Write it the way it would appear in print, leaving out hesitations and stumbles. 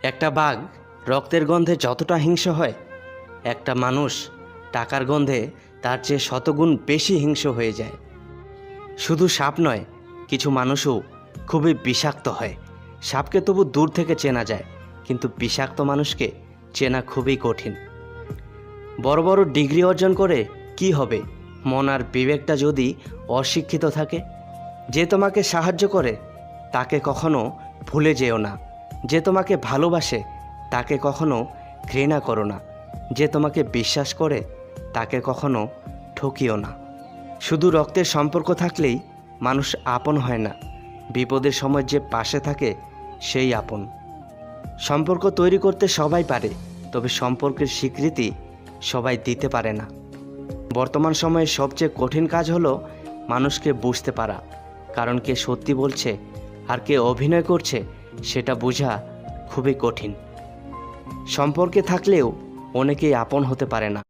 একটা বাঘ রক্তের গন্ধে যতটা হিংস্র হয়, একটা মানুষ টাকার গন্ধে তার চেয়ে শতগুণ বেশি হিংস্র হয়ে যায়। শুধু সাপ নয়, কিছু মানুষও খুবই বিষাক্ত হয়। সাপকে তবু দূর থেকে চেনা যায়, কিন্তু বিষাক্ত মানুষকে চেনা খুবই কঠিন। বড় বড় ডিগ্রি অর্জন করে কি হবে, মন আর বিবেকটা যদি অশিক্ষিত থাকে? যে তোমাকে সাহায্য করে তাকে কখনো ভুলে যেও না। যে তোমাকে ভালোবাসে তাকে কখনো ঘৃণা করো না। যে তোমাকে বিশ্বাস করে তাকে কখনো ঠকিও না। শুধু রক্তের সম্পর্ক থাকলেই মানুষ আপন হয় না। বিপদের সময় যে পাশে থাকে সেই আপন। সম্পর্ক তৈরি করতে সবাই পারে, তবে সম্পর্কের স্বীকৃতি সবাই দিতে পারে না। বর্তমান সময়ে সবচেয়ে কঠিন কাজ হলো মানুষকে বুঝতে পারা, কারণ কে সত্যি বলছে আর কে অভিনয় করছে সেটা বোঝা খুবই কঠিন। সম্পর্কে থাকলেও অনেকেই আপন হতে পারে না।